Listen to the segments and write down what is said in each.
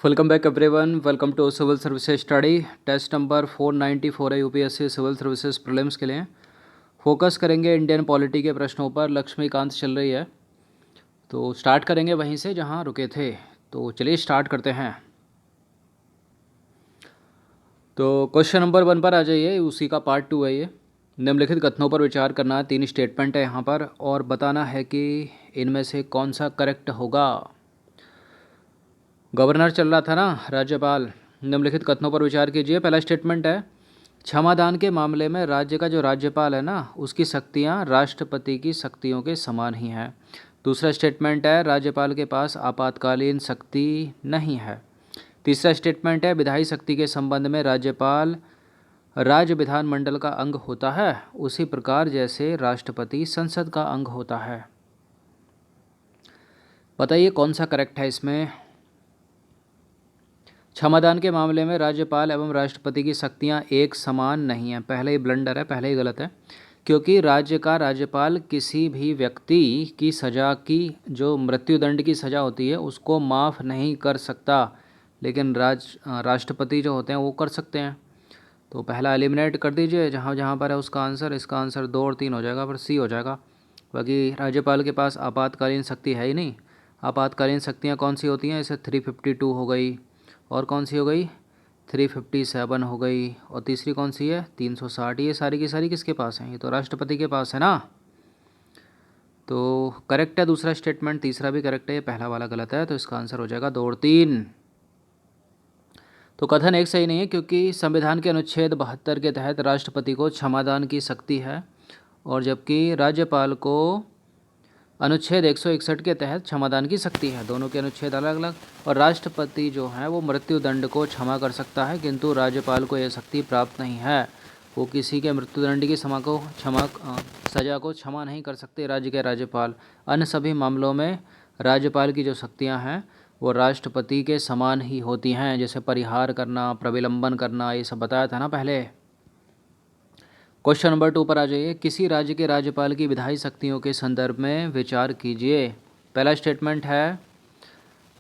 Welcome back everyone. Welcome to civil services study. Test number 494 है UPSC civil services prelims के लिए। Focus करेंगे Indian polity के प्रश्नों पर। लक्ष्मीकांत चल रही है तो स्टार्ट करेंगे वहीं से जहां रुके थे। तो चलिए स्टार्ट करते हैं। तो क्वेश्चन नंबर 1 पर आ जाइए, उसी का पार्ट 2 है ये। निम्नलिखित कथनों पर विचार करना है। 3 स्टेटमेंट है यहाँ पर और बताना है कि इनमें से कौन सा करेक्ट होगा। गवर्नर चल रहा था ना, राज्यपाल। निम्नलिखित कथनों पर विचार कीजिए। पहला स्टेटमेंट है, क्षमादान के मामले में राज्य का जो राज्यपाल है ना, उसकी शक्तियां राष्ट्रपति की शक्तियों के समान ही हैं। दूसरा स्टेटमेंट है, राज्यपाल के पास आपातकालीन शक्ति नहीं है। तीसरा स्टेटमेंट है, विधायी शक्ति के संबंध में राज्यपाल राज्य विधानमंडल का अंग होता है, उसी प्रकार जैसे राष्ट्रपति संसद का अंग होता है। बताइए कौन सा करेक्ट है इसमें। क्षमादान के मामले में राज्यपाल एवं राष्ट्रपति की शक्तियां एक समान नहीं हैं। पहले ही ब्लंडर है, पहले ही गलत है, क्योंकि राज्य का राज्यपाल किसी भी व्यक्ति की सज़ा की, जो मृत्युदंड की सज़ा होती है, उसको माफ़ नहीं कर सकता, लेकिन राष्ट्रपति जो होते हैं वो कर सकते हैं। तो पहला एलिमिनेट कर दीजिए, जहाँ जहाँ पर है उसका आंसर। इसका आंसर 2 और 3 हो जाएगा, पर सी हो जाएगा। बाकी राज्यपाल के पास आपातकालीन शक्ति है ही नहीं। आपातकालीन शक्तियाँ कौन सी होती हैं, जैसे 352 हो गई, और कौन सी हो गई 357 हो गई, और तीसरी कौन सी है 360। ये सारी की सारी किसके पास हैं, ये तो राष्ट्रपति के पास है ना। तो करेक्ट है दूसरा स्टेटमेंट, तीसरा भी करेक्ट है, ये पहला वाला गलत है। तो इसका आंसर हो जाएगा 2 और 3। तो कथन एक सही नहीं है, क्योंकि संविधान के अनुच्छेद 72 के तहत राष्ट्रपति को क्षमादान की शक्ति है, और जबकि राज्यपाल को अनुच्छेद 161 के तहत क्षमादान की शक्ति है। दोनों के अनुच्छेद अलग अलग। और राष्ट्रपति जो है वो मृत्युदंड को क्षमा कर सकता है, किंतु राज्यपाल को यह शक्ति प्राप्त नहीं है। वो किसी के मृत्युदंड की सज़ा को क्षमा नहीं कर सकते राज्य के राज्यपाल। अन्य सभी मामलों में राज्यपाल की जो शक्तियाँ हैं वो राष्ट्रपति के समान ही होती हैं, जैसे परिहार करना, प्रविलंबन करना, ये सब बताया था ना पहले। क्वेश्चन नंबर 2 पर आ जाइए। किसी राज्य के राज्यपाल की विधायी शक्तियों के संदर्भ में विचार कीजिए। पहला स्टेटमेंट है,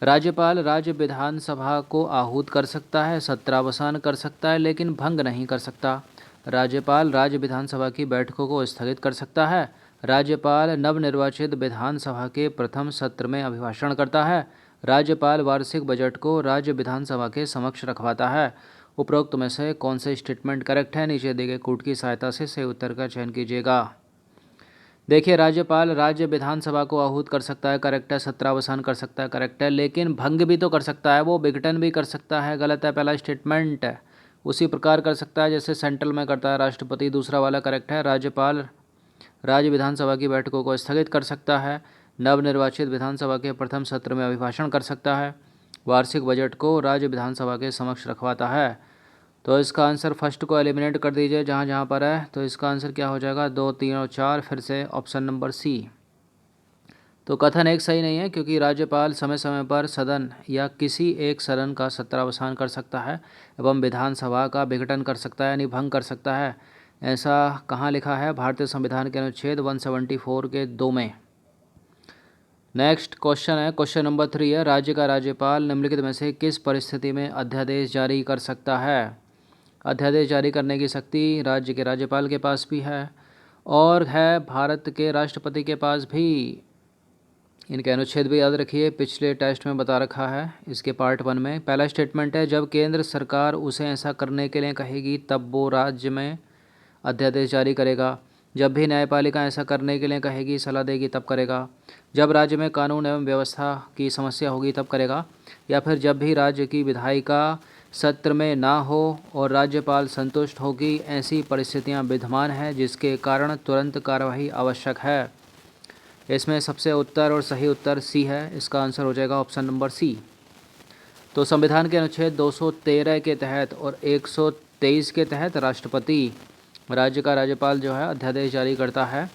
राज्यपाल राज्य विधानसभा को आहूत कर सकता है, सत्रावसान कर सकता है, लेकिन भंग नहीं कर सकता। राज्यपाल राज्य विधानसभा की बैठकों को स्थगित कर सकता है। राज्यपाल नवनिर्वाचित विधानसभा के प्रथम सत्र में अभिभाषण करता है। राज्यपाल वार्षिक बजट को राज्य विधानसभा के समक्ष रखवाता है। उपरोक्त में से कौन से स्टेटमेंट करेक्ट है, नीचे दिए गए कोड की सहायता से सही उत्तर का चयन कीजिएगा। देखिए, राज्यपाल राज्य विधानसभा को आहूत कर सकता है, करेक्ट है। सत्रावसान कर सकता है, करेक्ट है, लेकिन भंग भी तो कर सकता है, वो विघटन भी कर सकता है, गलत है पहला स्टेटमेंट। उसी प्रकार कर सकता है जैसे सेंट्रल में करता है राष्ट्रपति, दूसरा वाला करेक्ट है। राज्यपाल राज्य विधानसभा की बैठकों को स्थगित कर सकता है, नवनिर्वाचित विधानसभा के प्रथम सत्र में अभिभाषण कर सकता है, वार्षिक बजट को राज्य विधानसभा के समक्ष रखवाता है। तो इसका आंसर फर्स्ट को एलिमिनेट कर दीजिए जहाँ जहाँ पर है। तो इसका आंसर क्या हो जाएगा 2, 3 और 4, फिर से ऑप्शन नंबर सी। तो कथन एक सही नहीं है, क्योंकि राज्यपाल समय समय पर सदन या किसी एक सदन का सत्रावसान कर सकता है एवं विधानसभा का विघटन कर सकता है, यानी भंग कर सकता है। ऐसा कहाँ लिखा है, भारतीय संविधान के अनुच्छेद 174 के 2 में। नेक्स्ट क्वेश्चन है, क्वेश्चन नंबर 3 है, राज्य का राज्यपाल निम्नलिखित में से किस परिस्थिति में अध्यादेश जारी कर सकता है। अध्यादेश जारी करने की शक्ति राज्य के राज्यपाल के पास भी है और है भारत के राष्ट्रपति के पास भी। इनके अनुच्छेद भी याद रखिए, पिछले टेस्ट में बता रखा है इसके पार्ट 1 में। पहला स्टेटमेंट है, जब केंद्र सरकार उसे ऐसा करने के लिए कहेगी तब वो राज्य में अध्यादेश जारी करेगा। जब भी न्यायपालिका ऐसा करने के लिए कहेगी, सलाह देगी, तब करेगा। जब राज्य में कानून एवं व्यवस्था की समस्या होगी तब करेगा। या फिर जब भी राज्य की विधायिका सत्र में ना हो और राज्यपाल संतुष्ट हो कि ऐसी परिस्थितियां विद्यमान हैं जिसके कारण तुरंत कार्यवाही आवश्यक है। इसमें सबसे उत्तर और सही उत्तर सी है। इसका आंसर हो जाएगा ऑप्शन नंबर सी। तो संविधान के अनुच्छेद 213 के तहत और 123 के तहत राष्ट्रपति राज्य का राज्यपाल जो है अध्यादेश जारी करता है।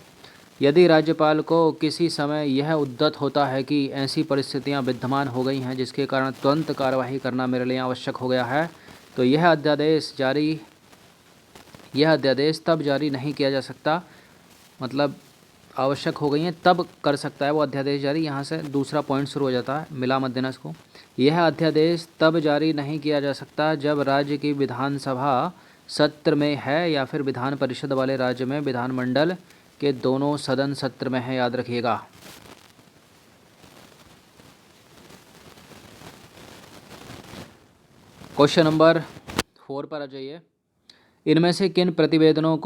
यदि राज्यपाल को किसी समय यह उद्यत होता है कि ऐसी परिस्थितियां विद्यमान हो गई हैं जिसके कारण तुरंत कार्यवाही करना मेरे लिए आवश्यक हो गया है, तो यह अध्यादेश तब जारी नहीं किया जा सकता, मतलब आवश्यक हो गई हैं तब कर सकता है वो अध्यादेश जारी। यहाँ से दूसरा पॉइंट शुरू हो जाता है, मिला मत देना इसको। यह अध्यादेश तब जारी नहीं किया जा सकता जब राज्य की विधानसभा सत्र में है या फिर विधान परिषद वाले राज्य में विधानमंडल के दोनों सदन सत्र में है, याद रखिएगा। क्वेश्चन नंबर 4 पर आ जाइए। इनमें से किन प्रतिवेदनों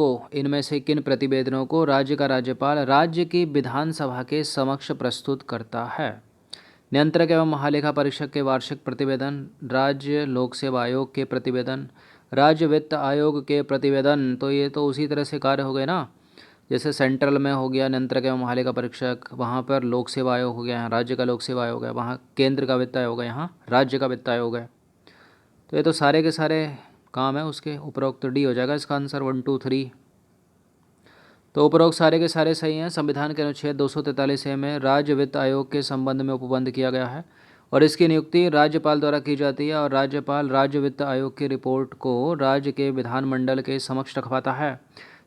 को राज्य का राज्यपाल राज्य की विधानसभा के समक्ष प्रस्तुत करता है? नियंत्रक एवं महालेखा परीक्षक के वार्षिक प्रतिवेदन, राज्य लोक सेवा आयोग के प्रतिवेदन, राज्य वित्त आयोग के प्रतिवेदन। तो ये तो उसी तरह से कार्य हो गए ना, जैसे सेंट्रल में हो गया नियंत्रक एवं महालेखा परीक्षक, वहाँ पर लोक सेवा आयोग हो गया, यहाँ राज्य का लोक सेवा आयोग है, वहाँ केंद्र का वित्त आयोग है, यहाँ राज्य का वित्त आयोग है। तो ये तो सारे के सारे काम है उसके। उपरोक्त डी हो जाएगा इसका आंसर 1 2 3। तो उपरोक्त सारे के सारे सही हैं। संविधान के अनुच्छेद 243A में राज्य वित्त आयोग के संबंध में उपबंध किया गया है और इसकी नियुक्ति राज्यपाल द्वारा की जाती है और राज्यपाल राज्य वित्त आयोग की रिपोर्ट को राज्य के विधानमंडल के समक्ष रखवाता है।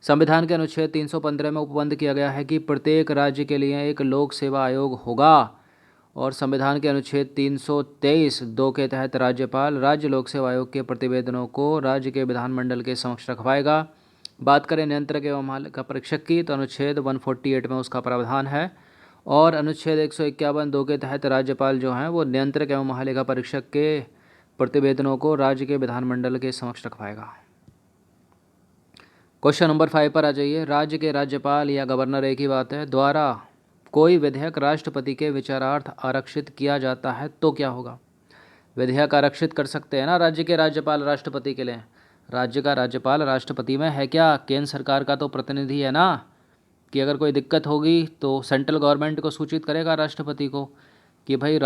संविधान के अनुच्छेद 315 में उपबंध किया गया है कि प्रत्येक राज्य के लिए एक लोक सेवा आयोग होगा और संविधान के अनुच्छेद 323(2) के तहत राज्यपाल राज्य लोक सेवा आयोग के प्रतिवेदनों को राज्य के विधानमंडल के समक्ष रखवाएगा। बात करें नियंत्रक एवं महालेखा परीक्षक की, तो अनुच्छेद 148 में उसका प्रावधान है और अनुच्छेद 151(2) के तहत राज्यपाल जो हैं वो नियंत्रक एवं महालेखा परीक्षक के प्रतिवेदनों को राज्य के विधानमंडल के समक्ष रखवाएगा। क्वेश्चन नंबर 5 पर आ जाइए। राज्य के राज्यपाल या गवर्नर, एक ही बात है, द्वारा कोई विधेयक राष्ट्रपति के विचारार्थ आरक्षित किया जाता है तो क्या होगा? विधेयक आरक्षित कर सकते हैं ना राज्य के राज्यपाल राष्ट्रपति के लिए। राज्य का राज्यपाल राष्ट्रपति में है क्या? केंद्र सरकार का तो प्रतिनिधि है ना, कि अगर कोई दिक्कत होगी तो सेंट्रल गवर्नमेंट को सूचित करेगा राष्ट्रपति को कि भाई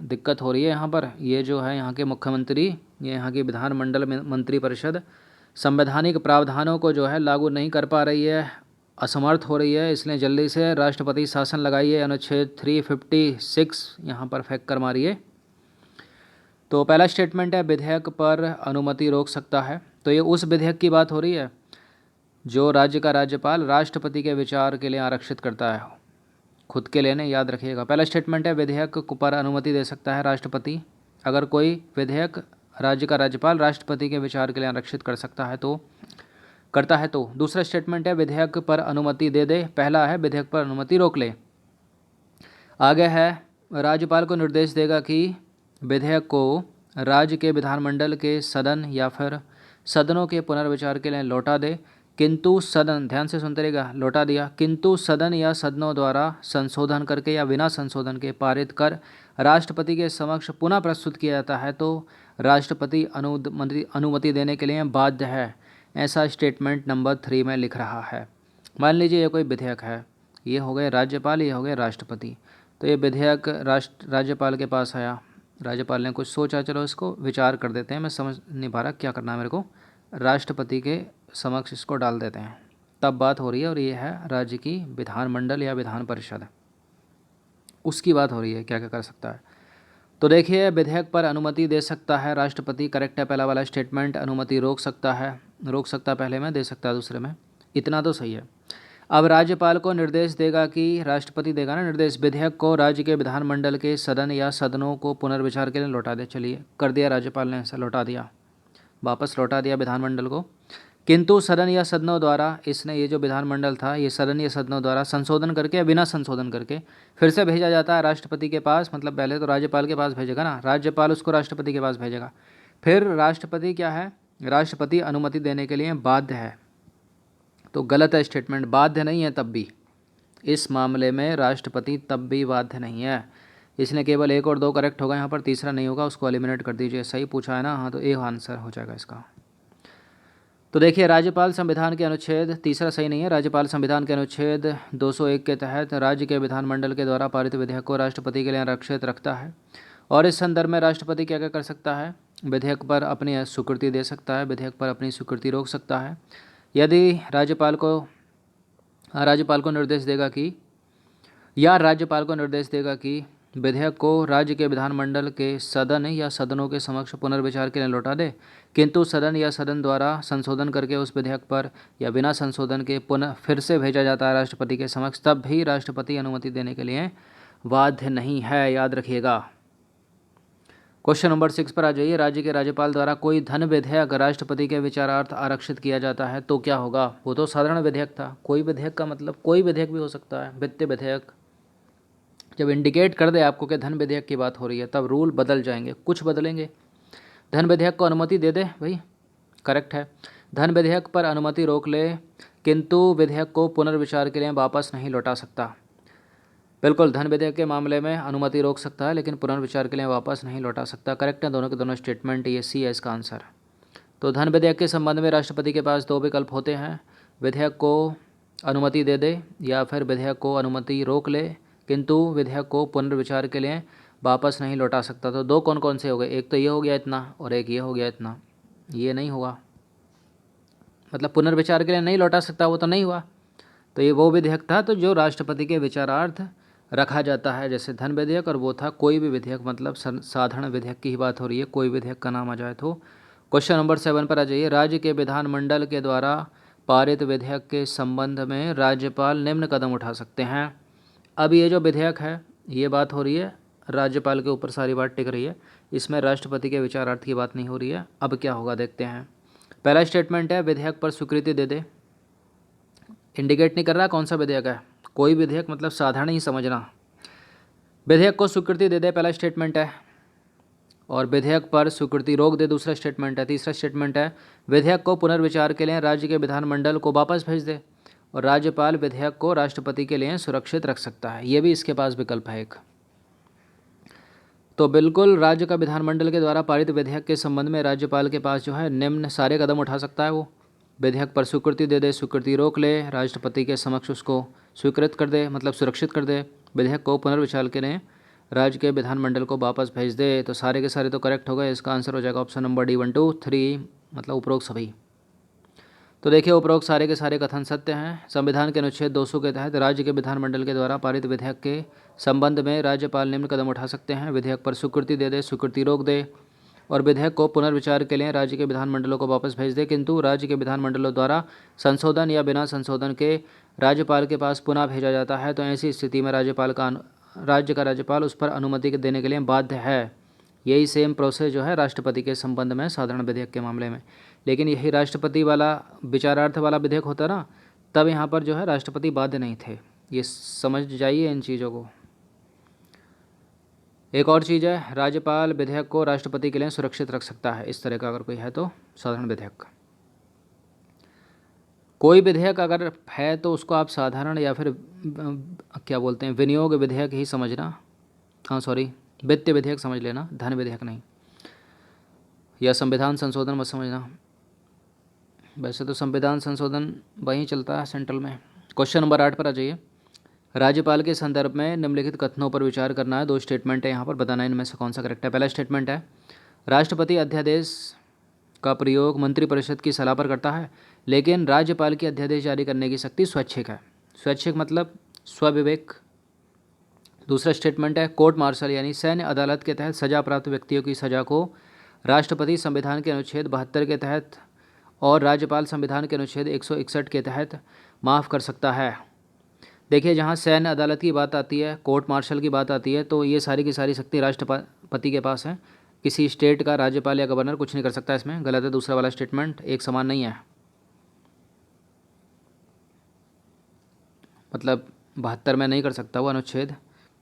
दिक्कत हो रही है यहाँ पर, ये जो है यहाँ के मुख्यमंत्री, ये यहाँ की विधानमंडल मंत्री परिषद संवैधानिक प्रावधानों को जो है लागू नहीं कर पा रही है, असमर्थ हो रही है, इसलिए जल्दी से राष्ट्रपति शासन लगाइए, अनुच्छेद 356 यहाँ पर फेंक कर मारिए। तो पहला स्टेटमेंट है विधेयक पर अनुमति रोक सकता है, तो ये उस विधेयक की बात हो रही है जो राज्य का राज्यपाल राष्ट्रपति के विचार के लिए आरक्षित करता है, खुद के लिए नहीं, याद रखिएगा। पहला स्टेटमेंट है विधेयक पर अनुमति दे सकता है राष्ट्रपति, अगर कोई विधेयक राज्य का राज्यपाल राष्ट्रपति के विचार के लिए आरक्षित कर सकता है तो करता है। तो दूसरा स्टेटमेंट है विधेयक पर अनुमति दे दे, पहला है विधेयक पर अनुमति रोक ले। आगे है राज्यपाल को निर्देश देगा कि विधेयक को राज्य के विधानमंडल के सदन या फिर सदनों के पुनर्विचार के लिए लौटा दे, किंतु सदन, ध्यान से सुनते रहिएगा, लौटा दिया, किंतु सदन या सदनों द्वारा संशोधन करके या बिना संशोधन के पारित कर राष्ट्रपति के समक्ष पुनः प्रस्तुत किया जाता है तो राष्ट्रपति अनुमति देने के लिए बाध्य है। ऐसा स्टेटमेंट नंबर 3 में लिख रहा है। मान लीजिए ये कोई विधेयक है, ये हो गए राज्यपाल, ये हो गए राष्ट्रपति, तो ये विधेयक राज्यपाल के पास आया, राज्यपाल ने कुछ सोचा, चलो इसको विचार कर देते हैं, मैं समझ नहीं पा रहा क्या करना है मेरे को, राष्ट्रपति के समक्ष इसको डाल देते हैं, तब बात हो रही है। और ये है राज्य की विधानमंडल या विधान परिषद, उसकी बात हो रही है, क्या क्या कर सकता है। तो देखिए विधेयक पर अनुमति दे सकता है राष्ट्रपति, करेक्ट है पहला वाला स्टेटमेंट। अनुमति रोक सकता है, रोक सकता पहले में, दे सकता है दूसरे में, इतना तो सही है। अब राज्यपाल को निर्देश देगा कि, राष्ट्रपति देगा ना निर्देश, विधेयक को राज्य के विधानमंडल के सदन या सदनों को पुनर्विचार के लिए लौटा दे। चलिए कर दिया राज्यपाल ने, ऐसा लौटा दिया, वापस लौटा दिया विधानमंडल को, किंतु सदन या सदनों द्वारा, इसने ये जो विधानमंडल था ये सदन या सदनों द्वारा संशोधन करके या बिना संशोधन करके फिर से भेजा जाता है राष्ट्रपति के पास। मतलब पहले तो राज्यपाल के पास भेजेगा ना, राज्यपाल उसको राष्ट्रपति के पास भेजेगा, फिर राष्ट्रपति क्या है, राष्ट्रपति अनुमति देने के लिए बाध्य है। तो गलत है स्टेटमेंट, बाध्य नहीं है तब भी, इस मामले में राष्ट्रपति तब भी बाध्य नहीं है। इसने केवल 1 और 2 करेक्ट होगा, यहाँ पर तीसरा नहीं होगा, उसको एलिमिनेट कर दीजिए। सही पूछा है ना, हाँ, तो ए आंसर हो जाएगा इसका। तो देखिए राज्यपाल संविधान के अनुच्छेद, तीसरा सही नहीं है, राज्यपाल संविधान के अनुच्छेद 201 के तहत राज्य के विधानमंडल के द्वारा पारित विधेयक को राष्ट्रपति के लिए आरक्षित रखता है और इस संदर्भ में राष्ट्रपति क्या क्या कर सकता है, विधेयक पर अपनी स्वीकृति दे सकता है, विधेयक पर अपनी स्वीकृति रोक सकता है। यदि राज्यपाल को निर्देश देगा कि, या राज्यपाल को निर्देश देगा कि विधेयक को राज्य के विधानमंडल के सदन या सदनों के समक्ष पुनर्विचार के लिए लौटा दे, किंतु सदन या सदन द्वारा संशोधन करके उस विधेयक पर या बिना संशोधन के पुनः फिर से भेजा जाता है राष्ट्रपति के समक्ष, तब भी राष्ट्रपति अनुमति देने के लिए बाध्य नहीं है, याद रखिएगा। क्वेश्चन नंबर 6 पर आ जाइए। राज्य के राज्यपाल द्वारा कोई धन विधेयक राष्ट्रपति के विचारार्थ आरक्षित किया जाता है तो क्या होगा? वो तो साधारण विधेयक था। कोई विधेयक का मतलब कोई विधेयक भी हो सकता है, वित्तीय विधेयक। जब इंडिकेट कर दे आपको कि धन विधेयक की बात हो रही है तब रूल बदल जाएंगे, कुछ बदलेंगे। धन विधेयक को अनुमति दे दे भाई, करेक्ट है। धन विधेयक पर अनुमति रोक ले किंतु विधेयक को पुनर्विचार के लिए वापस नहीं लौटा सकता। बिल्कुल, धन विधेयक के मामले में अनुमति रोक सकता है लेकिन पुनर्विचार के लिए वापस नहीं लौटा सकता। करेक्ट है दोनों के दोनों स्टेटमेंट, ये सी है इसका आंसर। तो धन विधेयक के संबंध में राष्ट्रपति के पास दो विकल्प होते हैं, विधेयक को अनुमति दे दे या फिर विधेयक को अनुमति रोक ले किंतु विधेयक को पुनर्विचार के लिए वापस नहीं लौटा सकता। तो दो कौन कौन से हो गए? एक तो ये हो गया इतना और एक ये हो गया इतना। ये नहीं हुआ, मतलब पुनर्विचार के लिए नहीं लौटा सकता, वो तो नहीं हुआ। तो ये वो विधेयक था तो जो राष्ट्रपति के विचारार्थ रखा जाता है, जैसे धन विधेयक, और वो था कोई भी विधेयक, मतलब साधारण विधेयक की ही बात हो रही है, कोई विधेयक का नाम आ जाए तो। क्वेश्चन नंबर 7 पर आ जाइए। राज्य के विधानमंडल के द्वारा पारित विधेयक के संबंध में राज्यपाल निम्न कदम उठा सकते हैं। अब ये जो विधेयक है ये बात हो रही है राज्यपाल के ऊपर, सारी बात टिक रही है, इसमें राष्ट्रपति के विचारार्थ की बात नहीं हो रही है। अब क्या होगा देखते हैं। पहला स्टेटमेंट है विधेयक पर स्वीकृति दे दे। इंडिकेट नहीं कर रहा कौन सा विधेयक है, कोई विधेयक, मतलब साधारण ही समझना। विधेयक को स्वीकृति दे दे, पहला स्टेटमेंट है। और विधेयक पर स्वीकृति रोक दे, दूसरा स्टेटमेंट है। तीसरा स्टेटमेंट है विधेयक को पुनर्विचार के लिए राज्य के विधानमंडल को वापस भेज दे और राज्यपाल विधेयक को राष्ट्रपति के लिए सुरक्षित रख सकता है। ये भी इसके पास विकल्प है एक। तो बिल्कुल राज्य का विधानमंडल के द्वारा पारित विधेयक के संबंध में राज्यपाल के पास जो है निम्न सारे कदम उठा सकता है। वो विधेयक पर स्वीकृति दे दे, स्वीकृति रोक ले, राष्ट्रपति के समक्ष उसको स्वीकृत कर दे, मतलब सुरक्षित कर दे, विधेयक को पुनर्विचार के लिए राज्य के विधानमंडल को वापस भेज दे। तो सारे के सारे तो करेक्ट हो गए। इसका आंसर हो जाएगा ऑप्शन नंबर डी 1 2 3, मतलब उपरोक्त सभी। तो देखिए उपरोक्त सारे के सारे कथन सत्य हैं। संविधान के अनुच्छेद 200 के तहत राज्य के विधानमंडल के द्वारा पारित विधेयक के संबंध में राज्यपाल निम्न कदम उठा सकते हैं, विधेयक पर स्वीकृति दे दे, स्वीकृति रोक दे और विधेयक को पुनर्विचार के लिए राज्य के विधानमंडलों को वापस भेज दे, किंतु राज्य के विधानमंडलों द्वारा संशोधन या बिना संशोधन के राज्यपाल के पास पुनः भेजा जाता है तो ऐसी स्थिति में राज्य का राज्यपाल उस पर अनुमति देने के लिए बाध्य है। यही सेम प्रोसेस जो है राष्ट्रपति के संबंध में साधारण विधेयक के मामले में। लेकिन यही राष्ट्रपति वाला विचारार्थ वाला विधेयक होता ना, तब यहाँ पर जो है राष्ट्रपति बाध्य नहीं थे। ये समझ जाइए इन चीज़ों को। एक और चीज़ है, राज्यपाल विधेयक को राष्ट्रपति के लिए सुरक्षित रख सकता है, इस तरह का अगर कोई है तो साधारण विधेयक। कोई विधेयक अगर है तो उसको आप साधारण या फिर क्या बोलते हैं विनियोग विधेयक ही समझना। हाँ सॉरी, वित्तीय विधेयक समझ लेना, धन विधेयक नहीं, या संविधान संशोधन मत समझना। वैसे तो संविधान संशोधन वहीं चलता है सेंट्रल में। क्वेश्चन नंबर 8 पर आ जाइए। राज्यपाल के संदर्भ में निम्नलिखित कथनों पर विचार करना है। दो स्टेटमेंट है यहाँ पर, बताना है इनमें से कौन सा करेक्ट है। पहला स्टेटमेंट है राष्ट्रपति अध्यादेश का प्रयोग मंत्रिपरिषद की सलाह पर करता है लेकिन राज्यपाल की अध्यादेश जारी करने की शक्ति स्वैच्छिक है। स्वैच्छिक मतलब स्वविवेक। दूसरा स्टेटमेंट है कोर्ट मार्शल यानी सैन्य अदालत के तहत सजा प्राप्त व्यक्तियों की सजा को राष्ट्रपति संविधान के अनुच्छेद 72 के तहत और राज्यपाल संविधान के अनुच्छेद 161 के तहत माफ़ कर सकता है। देखिए जहाँ सैन्य अदालत की बात आती है, कोर्ट मार्शल की बात आती है, तो ये सारी की सारी शक्ति राष्ट्रपति के पास है। किसी स्टेट का राज्यपाल या गवर्नर कुछ नहीं कर सकता इसमें, गलत है दूसरा वाला स्टेटमेंट, एक समान नहीं है। मतलब 72 में नहीं कर सकता वो अनुच्छेद,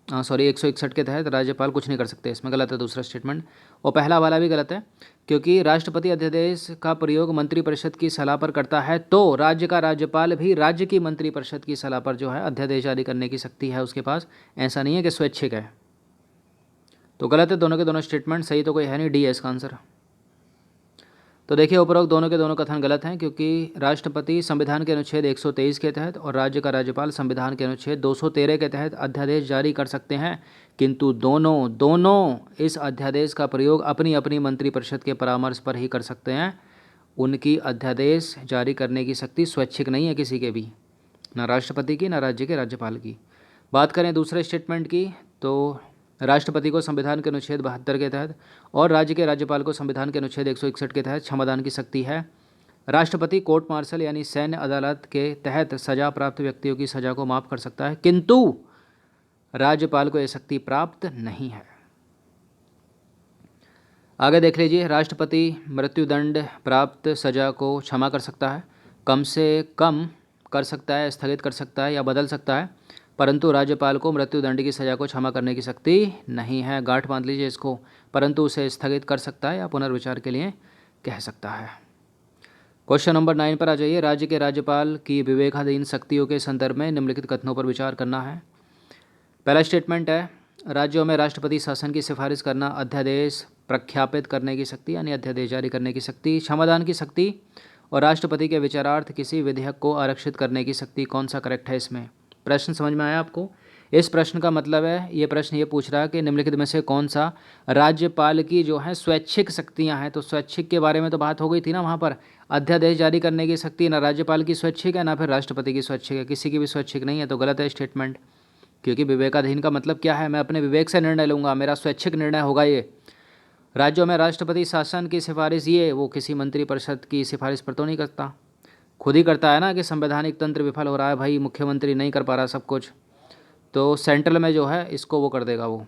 सॉरी 161 के तहत राज्यपाल कुछ नहीं कर सकते, इसमें गलत है दूसरा स्टेटमेंट। और पहला वाला भी गलत है क्योंकि राष्ट्रपति अध्यादेश का प्रयोग मंत्रिपरिषद की सलाह पर करता है तो राज्य का राज्यपाल भी राज्य की मंत्रिपरिषद की सलाह पर जो है अध्यादेश जारी करने की शक्ति है उसके पास, ऐसा नहीं है कि स्वैच्छिक है। तो गलत है दोनों के दोनों स्टेटमेंट, सही तो कोई है नहीं, डी है इसका आंसर। तो देखिए उपरोक्त दोनों के दोनों कथन गलत हैं क्योंकि राष्ट्रपति संविधान के अनुच्छेद 123 के तहत और राज्य का राज्यपाल संविधान के अनुच्छेद 213 के तहत अध्यादेश जारी कर सकते हैं, किंतु दोनों इस अध्यादेश का प्रयोग अपनी अपनी मंत्रिपरिषद के परामर्श पर ही कर सकते हैं। उनकी अध्यादेश जारी करने की शक्ति स्वैच्छिक नहीं है किसी के भी, ना राष्ट्रपति की ना राज्य के राज्यपाल की। बात करें दूसरे स्टेटमेंट की तो राष्ट्रपति को संविधान के अनुच्छेद 72 के तहत और राज्य के राज्यपाल को संविधान के अनुच्छेद 161 के तहत क्षमादान की शक्ति है। राष्ट्रपति कोर्ट मार्शल यानी सैन्य अदालत के तहत सजा प्राप्त व्यक्तियों की सजा को माफ़ कर सकता है, किंतु राज्यपाल को यह शक्ति प्राप्त नहीं है। आगे देख लीजिए, राष्ट्रपति मृत्युदंड प्राप्त सजा को क्षमा कर सकता है, कम से कम कर सकता है, स्थगित कर सकता है या बदल सकता है, परंतु राज्यपाल को मृत्युदंड की सजा को क्षमा करने की शक्ति नहीं है। गांठ बांध लीजिए इसको, परंतु उसे स्थगित कर सकता है या पुनर्विचार के लिए कह सकता है। क्वेश्चन नंबर 9 पर आ जाइए। राज्य के राज्यपाल की विवेकाधीन शक्तियों के संदर्भ में निम्नलिखित कथनों पर विचार करना है। पहला स्टेटमेंट है, राज्यों में राष्ट्रपति शासन की सिफारिश करना, अध्यादेश प्रख्यापित करने की शक्ति यानी अध्यादेश जारी करने की शक्ति, क्षमादान की शक्ति और राष्ट्रपति के विचारार्थ किसी विधेयक को आरक्षित करने की शक्ति। कौन सा करेक्ट है इसमें? प्रश्न समझ में आया आपको? इस प्रश्न का मतलब है, ये प्रश्न ये पूछ रहा है कि निम्नलिखित में से कौन सा राज्यपाल की जो है स्वैच्छिक शक्तियां हैं। तो स्वैच्छिक के बारे में तो बात हो गई थी ना वहाँ पर। अध्यादेश जारी करने की शक्ति ना राज्यपाल की स्वैच्छिक है ना फिर राष्ट्रपति की स्वैच्छिक है, किसी की भी स्वैच्छिक नहीं है, तो गलत है स्टेटमेंट। क्योंकि विवेकाधीन का मतलब क्या है? मैं अपने विवेक से निर्णय लूँगा, मेरा स्वैच्छिक निर्णय होगा ये। राज्यों में राष्ट्रपति शासन की सिफारिश ये वो किसी मंत्रिपरिषद की सिफारिश पर तो नहीं करता, खुद ही करता है ना कि संवैधानिक तंत्र विफल हो रहा है भाई, मुख्यमंत्री नहीं कर पा रहा सब कुछ, तो सेंट्रल में जो है इसको वो कर देगा वो।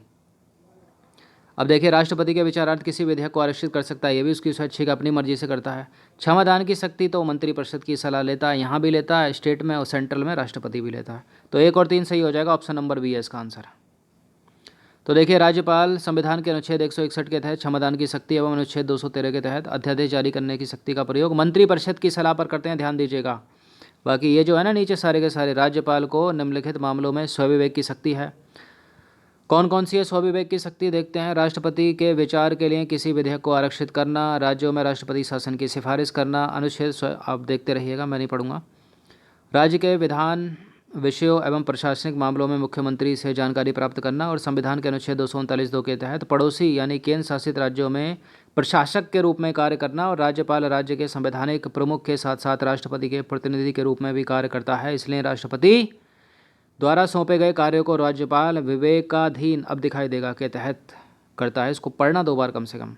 अब देखिए, राष्ट्रपति के विचारार्थ किसी विधेयक को आरक्षित कर सकता है, ये भी उसकी स्वैच्छिक अपनी मर्जी से करता है। क्षमादान की शक्ति तो मंत्रिपरिषद की सलाह लेता है, यहाँ भी लेता है, स्टेट में और सेंट्रल में राष्ट्रपति भी लेता है। तो 1 और 3 सही हो जाएगा, ऑप्शन नंबर बी है इसका आंसर। तो देखिए, राज्यपाल संविधान के अनुच्छेद 161 के तहत क्षमादान की शक्ति एवं अनुच्छेद 213 के तहत अध्यादेश जारी करने की शक्ति का प्रयोग मंत्रिपरिषद की सलाह पर करते हैं, ध्यान दीजिएगा। बाकी ये जो है ना नीचे सारे के सारे, राज्यपाल को निम्नलिखित मामलों में स्वविवेक की शक्ति है। कौन कौन सी है स्वविवेक की शक्ति? देखते हैं। राष्ट्रपति के विचार के लिए किसी विधेयक को आरक्षित करना, राज्यों में राष्ट्रपति शासन की सिफारिश करना, अनुच्छेद आप देखते रहिएगा, मैं नहीं पढ़ूंगा। राज्य के विधान विषयों एवं प्रशासनिक मामलों में मुख्यमंत्री से जानकारी प्राप्त करना और संविधान के अनुच्छेद 239(2) के तहत पड़ोसी यानी केंद्र शासित राज्यों में प्रशासक के रूप में कार्य करना। और राज्यपाल राज्य के संवैधानिक प्रमुख के साथ साथ राष्ट्रपति के प्रतिनिधि के रूप में भी कार्य करता है, इसलिए राष्ट्रपति द्वारा सौंपे गए कार्यों को राज्यपाल विवेकाधीन अब दिखाई देगा के तहत करता है। इसको पढ़ना 2 बार कम से कम।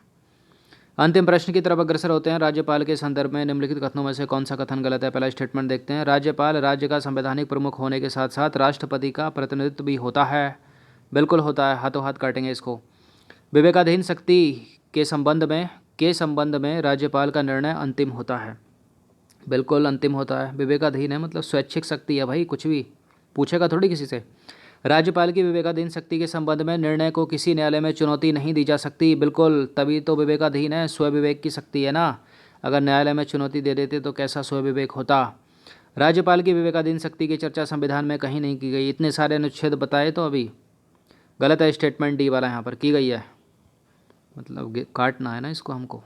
अंतिम प्रश्न की तरफ अग्रसर होते हैं। राज्यपाल के संदर्भ में निम्नलिखित कथनों में से कौन सा कथन गलत है? पहला स्टेटमेंट देखते हैं, राज्यपाल राज्य का संवैधानिक प्रमुख होने के साथ साथ राष्ट्रपति का प्रतिनिधित्व भी होता है। बिल्कुल होता है, हाथों हाथ काटेंगे इसको। विवेकाधीन शक्ति के संबंध में राज्यपाल का निर्णय अंतिम होता है। बिल्कुल अंतिम होता है। विवेकाधीन है मतलब स्वैच्छिक शक्ति है भाई, कुछ भी पूछेगा थोड़ी किसी से। राज्यपाल की विवेकाधीन शक्ति के संबंध में निर्णय को किसी न्यायालय में चुनौती नहीं दी जा सकती। बिल्कुल, तभी तो विवेकाधीन है, स्वविवेक की शक्ति है ना। अगर न्यायालय में चुनौती दे देते तो कैसा स्वविवेक होता। राज्यपाल की विवेकाधीन शक्ति की चर्चा संविधान में कहीं नहीं की गई। इतने सारे अनुच्छेद बताए तो अभी गलत है स्टेटमेंट डी वाला, यहाँ पर की गई है, मतलब काटना है ना इसको हमको।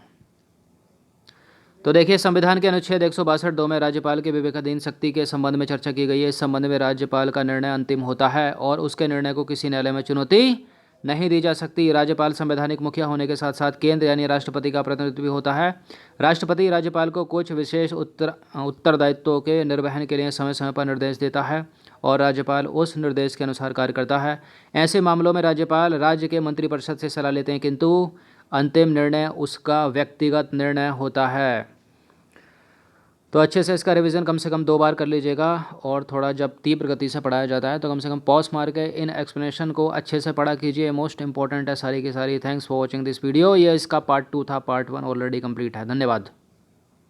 तो देखिए, संविधान के अनुच्छेद 162(2) में राज्यपाल के विवेकाधीन शक्ति के संबंध में चर्चा की गई है। इस संबंध में राज्यपाल का निर्णय अंतिम होता है और उसके निर्णय को किसी न्यायालय में चुनौती नहीं दी जा सकती। राज्यपाल संवैधानिक मुखिया होने के साथ साथ केंद्र यानी राष्ट्रपति का प्रतिनिधित्व भी होता है। राष्ट्रपति राज्यपाल को कुछ विशेष उत्तरदायित्वों के निर्वहन के लिए समय समय पर निर्देश देता है और राज्यपाल उस निर्देश के अनुसार कार्य करता है। ऐसे मामलों में राज्यपाल राज्य के मंत्रिपरिषद से सलाह लेते हैं, किंतु अंतिम निर्णय उसका व्यक्तिगत निर्णय होता है। तो अच्छे से इसका रिवीजन कम से कम 2 बार कर लीजिएगा और थोड़ा जब तीव्र गति से पढ़ाया जाता है तो कम से कम पॉज मार के इन एक्सप्लेनेशन को अच्छे से पढ़ा कीजिए। मोस्ट इंपॉर्टेंट है सारी की सारी। Thanks for watching this video. ये इसका पार्ट 2 था, पार्ट 1 ऑलरेडी कंप्लीट है। धन्यवाद।